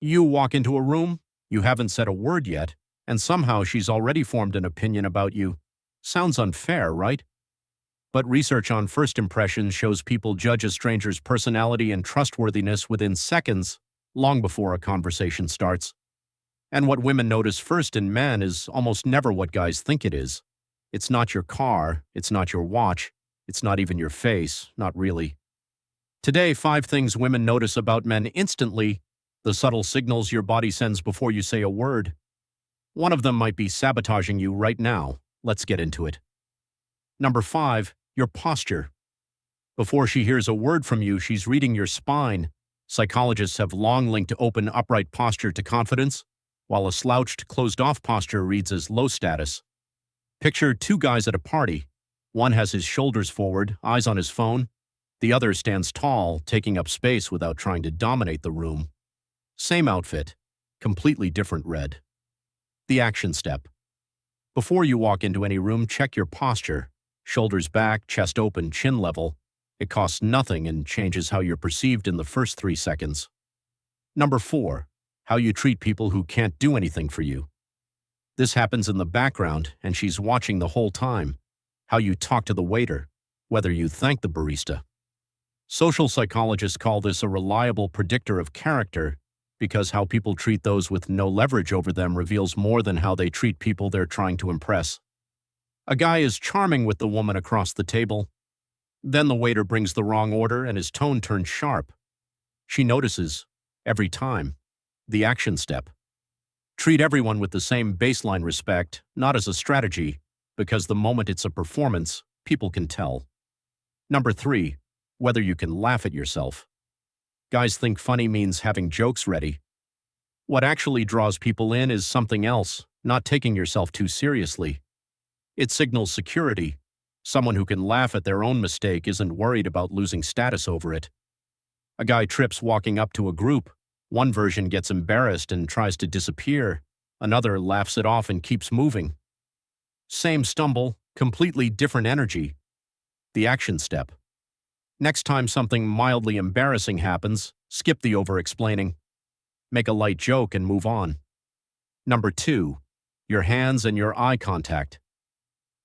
You walk into a room, you haven't said a word yet, and somehow she's already formed an opinion about you. Sounds unfair, right? But research on first impressions shows people judge a stranger's personality and trustworthiness within seconds, long before a conversation starts. And what women notice first in men is almost never what guys think it is. It's not your car, it's not your watch, it's not even your face, not really. Today, 5 things women notice about men instantly, the subtle signals your body sends before you say a word. One of them might be sabotaging you right now. Let's get into it. Number 5, your posture. Before she hears a word from you, she's reading your spine. Psychologists have long linked open, upright posture to confidence, while a slouched, closed-off posture reads as low status. Picture 2 guys at a party. One has his shoulders forward, eyes on his phone. The other stands tall, taking up space without trying to dominate the room. Same outfit, completely different read. The action step. Before you walk into any room, check your posture. Shoulders back, chest open, chin level. It costs nothing and changes how you're perceived in the first 3 seconds. Number 4, how you treat people who can't do anything for you. This happens in the background, and she's watching the whole time. How you talk to the waiter, whether you thank the barista. Social psychologists call this a reliable predictor of character because how people treat those with no leverage over them reveals more than how they treat people they're trying to impress. A guy is charming with the woman across the table. Then the waiter brings the wrong order and his tone turns sharp. She notices, every time. The action step. Treat everyone with the same baseline respect, not as a strategy, because the moment it's a performance, people can tell. Number 3, whether you can laugh at yourself. Guys think funny means having jokes ready. What actually draws people in is something else, not taking yourself too seriously. It signals security. Someone who can laugh at their own mistake isn't worried about losing status over it. A guy trips walking up to a group. One version gets embarrassed and tries to disappear. Another laughs it off and keeps moving. Same stumble, completely different energy. The action step. Next time something mildly embarrassing happens, skip the over-explaining. Make a light joke and move on. Number 2, your hands and your eye contact.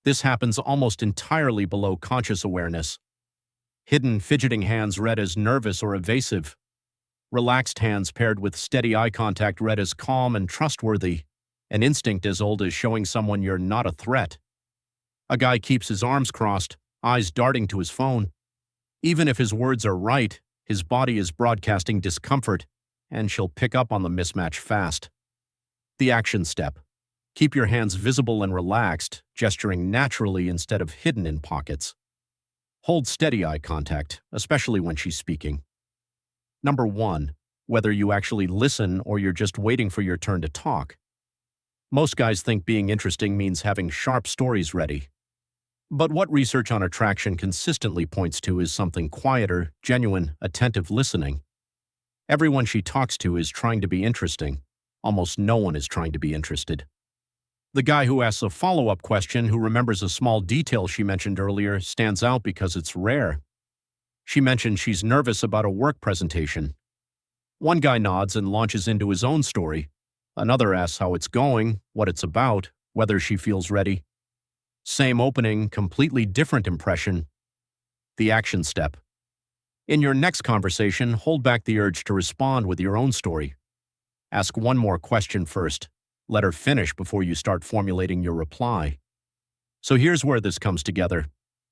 This happens almost entirely below conscious awareness. Hidden, fidgeting hands read as nervous or evasive. Relaxed hands paired with steady eye contact read as calm and trustworthy, an instinct as old as showing someone you're not a threat. A guy keeps his arms crossed, eyes darting to his phone. Even if his words are right, his body is broadcasting discomfort, and she'll pick up on the mismatch fast. The action step. Keep your hands visible and relaxed, gesturing naturally instead of hidden in pockets. Hold steady eye contact, especially when she's speaking. Number 1, whether you actually listen or you're just waiting for your turn to talk. Most guys think being interesting means having sharp stories ready. But what research on attraction consistently points to is something quieter, genuine, attentive listening. Everyone she talks to is trying to be interesting. Almost no one is trying to be interested. The guy who asks a follow-up question, who remembers a small detail she mentioned earlier, stands out because it's rare. She mentioned she's nervous about a work presentation. One guy nods and launches into his own story. Another asks how it's going, what it's about, whether she feels ready. Same opening, completely different impression. The action step. In your next conversation, hold back the urge to respond with your own story. Ask one more question first. Let her finish before you start formulating your reply. So here's where this comes together.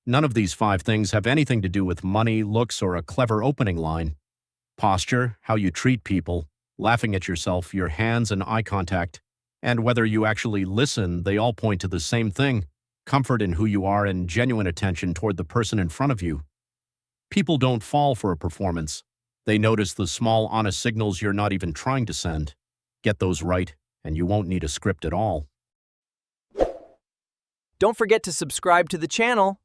None of these 5 things have anything to do with money, looks, or a clever opening line. Posture, how you treat people, laughing at yourself, your hands and eye contact, and whether you actually listen, they all point to the same thing: comfort in who you are and genuine attention toward the person in front of you. People don't fall for a performance. They notice the small, honest signals you're not even trying to send. Get those right, and you won't need a script at all. Don't forget to subscribe to the channel